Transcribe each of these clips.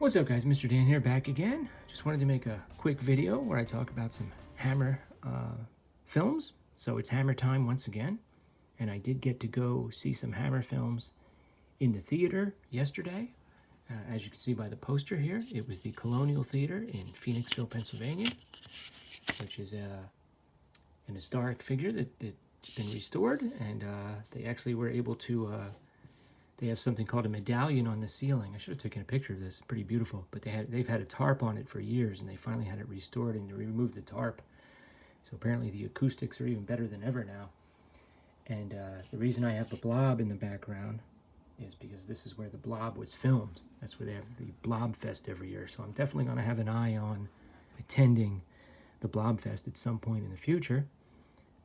What's up, guys? Mr. Dan here, back again. Just wanted to make a quick video where I talk about some Hammer films. So it's Hammer time once again, and I did get to go see some Hammer films in the theater yesterday. As you can see by the poster here, it was the Colonial Theater in Phoenixville, Pennsylvania, which is an historic figure that's been restored, and they actually were able to they have something called a medallion on the ceiling. I should have taken a picture of this. It's pretty beautiful. But they've had a tarp on it for years, and they finally had it restored, and they removed the tarp. So apparently the acoustics are even better than ever now. And the reason I have the Blob in the background is because this is where the Blob was filmed. That's where they have the Blob Fest every year. So I'm definitely going to have an eye on attending the Blob Fest at some point in the future.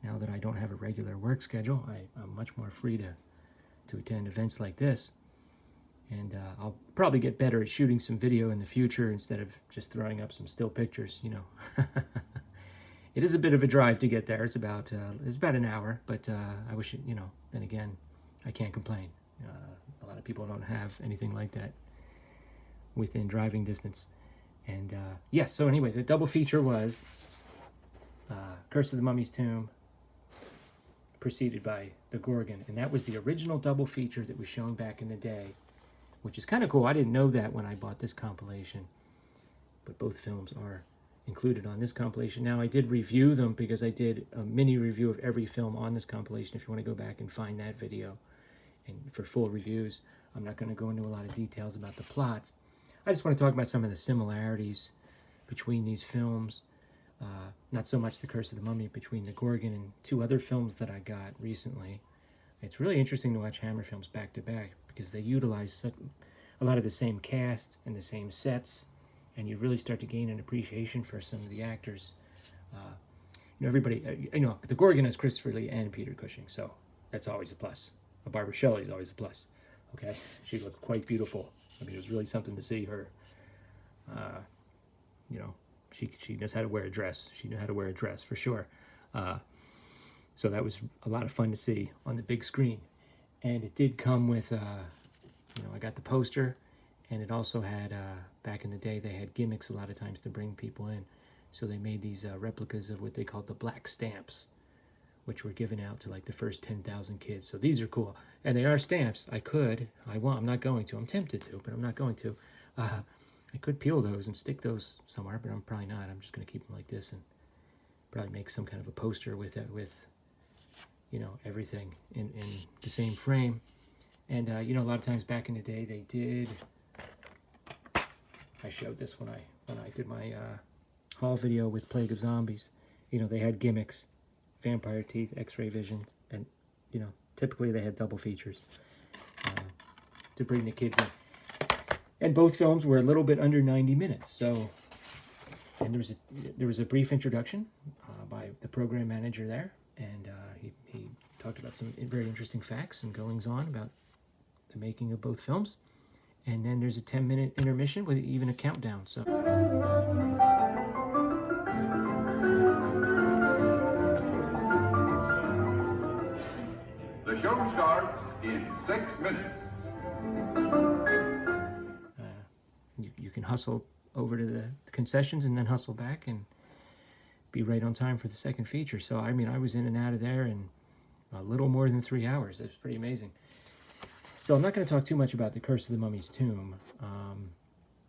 Now that I don't have a regular work schedule, I'm much more free to attend events like this, and I'll probably get better at shooting some video in the future instead of just throwing up some still pictures, you know. It is a bit of a drive to get there. It's about an hour, but I wish it, you know, then again, I can't complain. A lot of people don't have anything like that within driving distance. And yes, so anyway, the double feature was Curse of the Mummy's Tomb, preceded by The Gorgon, and that was the original double feature that was shown back in the day, which is kind of cool. I didn't know that when I bought this compilation, but both films are included on this compilation. Now, I did review them because I did a mini review of every film on this compilation. If you want to go back and find that video and for full reviews, I'm not going to go into a lot of details about the plots. I just want to talk about some of the similarities between these films. Not so much The Curse of the Mummy, between The Gorgon and two other films that I got recently. It's really interesting to watch Hammer films back to back because they utilize a lot of the same cast and the same sets, and you really start to gain an appreciation for some of the actors. You know, everybody, you know, The Gorgon has Christopher Lee and Peter Cushing, so that's always a plus. Barbara Shelley is always a plus. Okay, she looked quite beautiful. I mean, it was really something to see her. You know, she knows how to wear a dress. She knew how to wear a dress for sure. So that was a lot of fun to see on the big screen. And it did come with, you know, I got the poster, and it also had, back in the day, they had gimmicks a lot of times to bring people in. So they made these replicas of what they called the black stamps, which were given out to like the first 10,000 kids. So these are cool. And they are stamps. I won't, I'm not going to. I'm tempted to, but I'm not going to. I could peel those and stick those somewhere, but I'm probably not. I'm just going to keep them like this and probably make some kind of a poster with it, with, you know, everything in the same frame. And, you know, a lot of times back in the day, they did, I showed this when I did my haul video with Plague of Zombies. You know, they had gimmicks, vampire teeth, x-ray vision, and, you know, typically they had double features to bring the kids in. And both films were a little bit under 90 minutes. So, and there was a brief introduction by the program manager there, and he talked about some very interesting facts and goings-on about the making of both films. And then there's a 10-minute intermission with even a countdown. So. The show starts in 6 minutes. You can hustle over to the concessions and then hustle back and be right on time for the second feature. So, I mean, I was in and out of there in a little more than 3 hours. That's pretty amazing. So I'm not going to talk too much about The Curse of the Mummy's Tomb.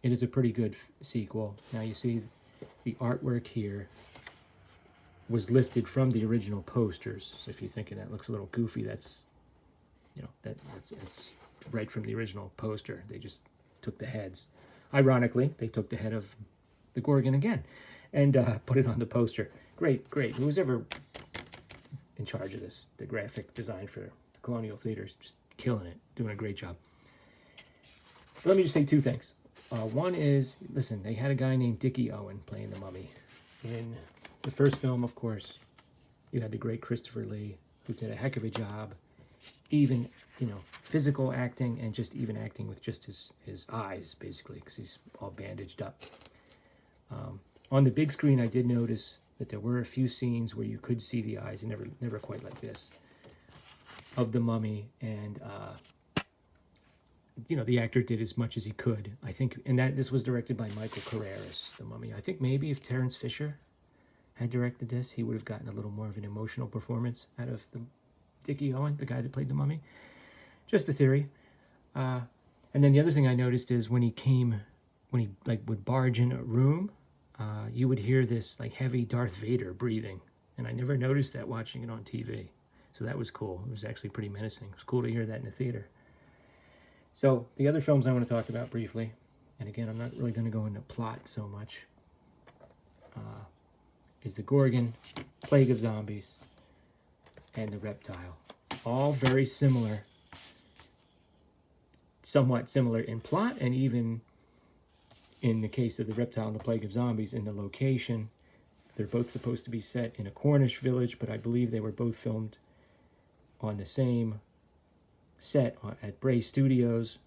It is a pretty good sequel. Now, you see the artwork here was lifted from the original posters. So if you're thinking that looks a little goofy, that's, you know, that's right from the original poster. They just took the heads. Ironically, they took the head of the Gorgon again and put it on the poster. Great, great. Who's ever in charge of this, the graphic design for the Colonial Theater, is just killing it, doing a great job. Let me just say two things. One is, listen, they had a guy named Dickie Owen playing the mummy. In the first film, of course, you had the great Christopher Lee, who did a heck of a job, even, you know, physical acting and just even acting with just his eyes, basically, because he's all bandaged up. On the big screen, I did notice that there were a few scenes where you could see the eyes, never quite like this, of the mummy, and the actor did as much as he could, I think. And that this was directed by Michael Carreras, The Mummy. I think maybe if Terrence Fisher had directed this, he would have gotten a little more of an emotional performance out of the Dickie Owen, the guy that played the Mummy. Just a theory. And then the other thing I noticed is when he like would barge in a room, you would hear this like heavy Darth Vader breathing, and I never noticed that watching it on TV. So that was cool. It was actually pretty menacing. It was cool to hear that in the theater. So the other films I want to talk about briefly, and again, I'm not really going to go into plot so much, is The Gorgon, Plague of Zombies, and The Reptile. All very similar, somewhat similar in plot, and even in the case of The Reptile and The Plague of Zombies, in the location. They're both supposed to be set in a Cornish village, but I believe they were both filmed on the same set at Bray Studios.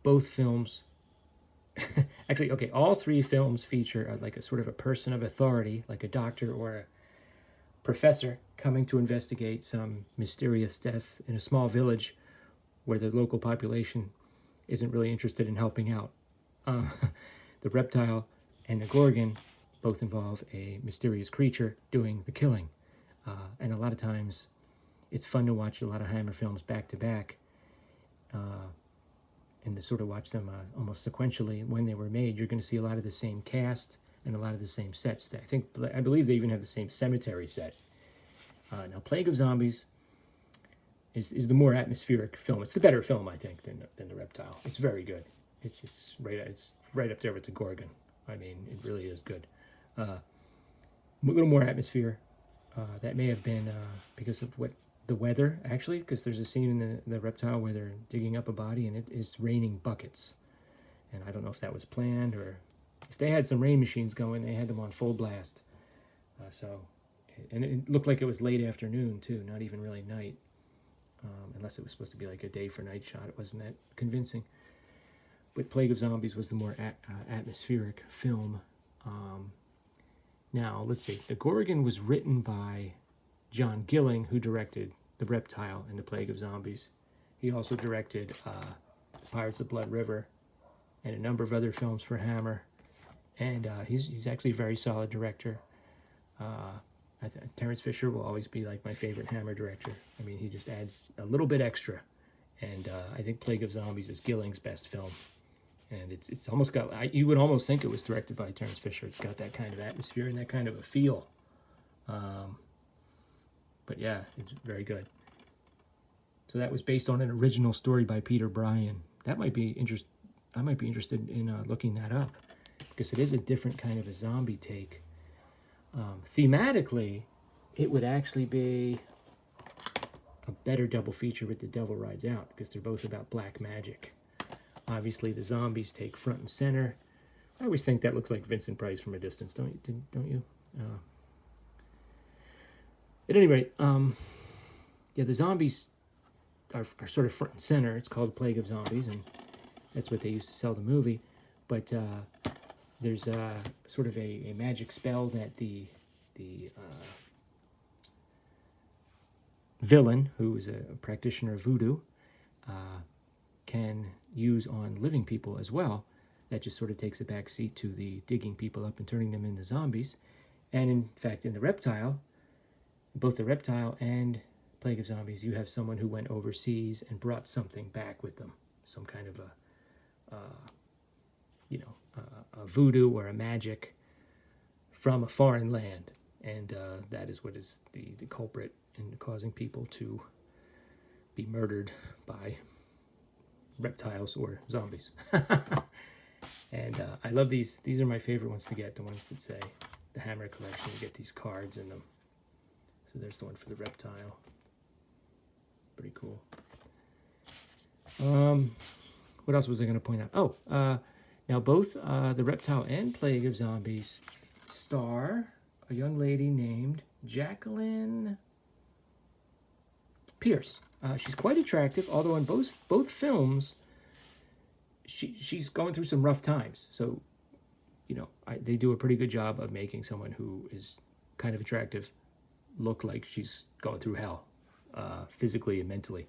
Both films, actually, okay, all three films feature like a sort of a person of authority, like a doctor or a professor, coming to investigate some mysterious death in a small village where the local population isn't really interested in helping out. The Reptile and the Gorgon both involve a mysterious creature doing the killing. And a lot of times it's fun to watch a lot of Hammer films back to back, and to sort of watch them almost sequentially when they were made. You're going to see a lot of the same cast and a lot of the same sets. I believe they even have the same cemetery set. Now, Plague of Zombies is the more atmospheric film. It's the better film, I think, than the Reptile. It's very good. It's right up there with the Gorgon. I mean, it really is good. A little more atmosphere. That may have been because of the weather, actually, because there's a scene in the Reptile where they're digging up a body and it's raining buckets. And I don't know if that was planned, or if they had some rain machines going, they had them on full blast. And it looked like it was late afternoon, too, not even really night. Unless it was supposed to be like a day for night shot. It wasn't that convincing. But Plague of Zombies was the more atmospheric film. Now, let's see. The Gorgon was written by John Gilling, who directed The Reptile and The Plague of Zombies. He also directed Pirates of Blood River and a number of other films for Hammer. And he's actually a very solid director. Terrence Fisher will always be like my favorite Hammer director. I mean, he just adds a little bit extra. And I think Plague of Zombies is Gilling's best film. And it's almost got, you would almost think it was directed by Terrence Fisher. It's got that kind of atmosphere and that kind of a feel. But yeah, it's very good. So that was based on an original story by Peter Bryan. I might be interested in looking that up, because it is a different kind of a zombie take. Thematically, it would actually be a better double feature with The Devil Rides Out, because they're both about black magic. Obviously, the zombies take front and center. I always think that looks like Vincent Price from a distance, don't you? At any rate, yeah, the zombies are sort of front and center. It's called Plague of Zombies, and that's what they used to sell the movie. But there's sort of a magic spell that the villain, who is a practitioner of voodoo, can use on living people as well. That just sort of takes a back seat to the digging people up and turning them into zombies. And in fact, in the Reptile, both the Reptile and Plague of Zombies, you have someone who went overseas and brought something back with them, some kind of a voodoo or a magic from a foreign land, and that is what is the culprit in causing people to be murdered by reptiles or zombies. And I love these. These are my favorite ones to get, the ones that say the Hammer Collection. You get these cards in them. So there's the one for the Reptile. Pretty cool. What else was I going to point out? Oh, now both the Reptile and Plague of Zombies star a young lady named Jacqueline Pierce. She's quite attractive, although in both films, she's going through some rough times. So, they do a pretty good job of making someone who is kind of attractive look like she's going through hell, physically and mentally.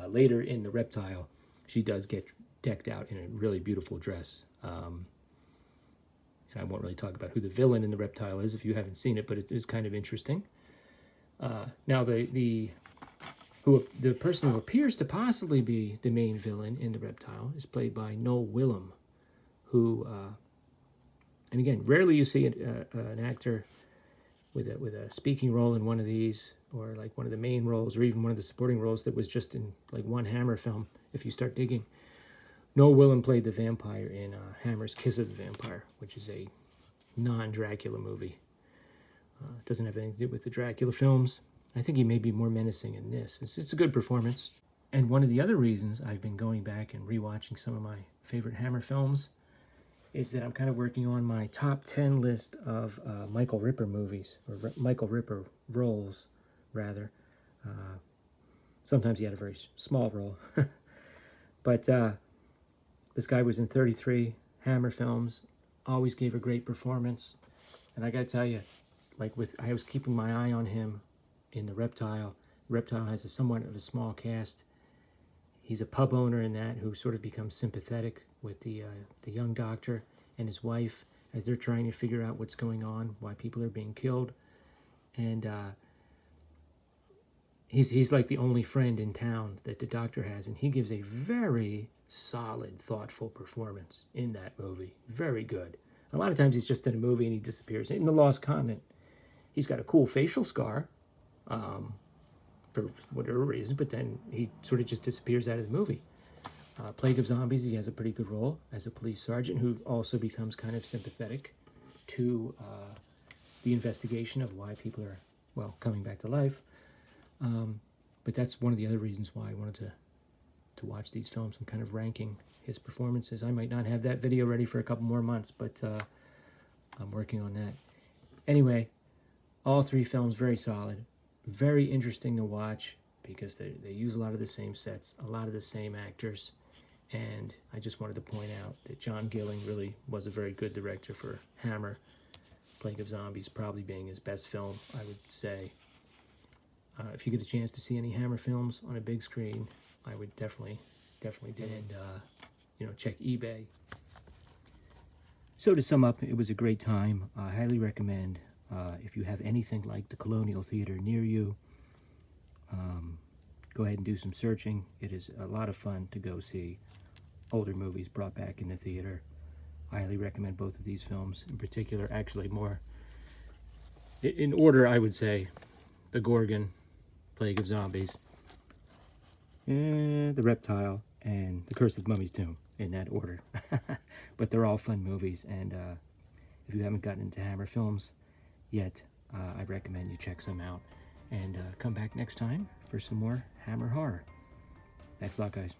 Later in the Reptile, she does get decked out in a really beautiful dress. And I won't really talk about who the villain in The Reptile is if you haven't seen it, but it is kind of interesting. Now, the person who appears to possibly be the main villain in The Reptile is played by Noel Willem, who, and again, rarely you see an actor with a speaking role in one of these, or like one of the main roles, or even one of the supporting roles that was just in like one Hammer film, if you start digging. Noel Willem played the vampire in Hammer's Kiss of the Vampire, which is a non-Dracula movie. It doesn't have anything to do with the Dracula films. I think he may be more menacing in this. It's a good performance. And one of the other reasons I've been going back and rewatching some of my favorite Hammer films is that I'm kind of working on my top 10 list of Michael Ripper movies, or Michael Ripper roles, rather. Sometimes he had a very small role. But this guy was in 33 Hammer films, always gave a great performance. And I gotta tell you, I was keeping my eye on him in The Reptile. The Reptile has somewhat of a small cast. He's a pub owner in that who sort of becomes sympathetic with the young doctor and his wife as they're trying to figure out what's going on, why people are being killed. And he's like the only friend in town that the doctor has, and he gives a very solid, thoughtful performance in that movie. Very good. A lot of times he's just in a movie and he disappears. In The Lost Continent, he's got a cool facial scar, for whatever reason, but then he sort of just disappears out of the movie. Plague of Zombies, he has a pretty good role as a police sergeant who also becomes kind of sympathetic to the investigation of why people are, well, coming back to life. But that's one of the other reasons why I wanted to watch these films. I'm kind of ranking his performances. I might not have that video ready for a couple more months, but I'm working on that. Anyway, all three films very solid, very interesting to watch because they use a lot of the same sets, a lot of the same actors, and I just wanted to point out that John Gilling really was a very good director for Hammer. Plague of Zombies probably being his best film, I would say. If you get a chance to see any Hammer films on a big screen, I would definitely do it. And check eBay. So to sum up, it was a great time. I highly recommend if you have anything like the Colonial Theater near you, go ahead and do some searching. It is a lot of fun to go see older movies brought back in the theater. I highly recommend both of these films in particular. Actually, more in order, I would say The Gorgon, Plague of Zombies, The Reptile, and The Curse of Mummy's Tomb, in that order. But they're all fun movies, and if you haven't gotten into Hammer films yet, I recommend you check some out. And come back next time for some more Hammer horror. Thanks a lot, guys.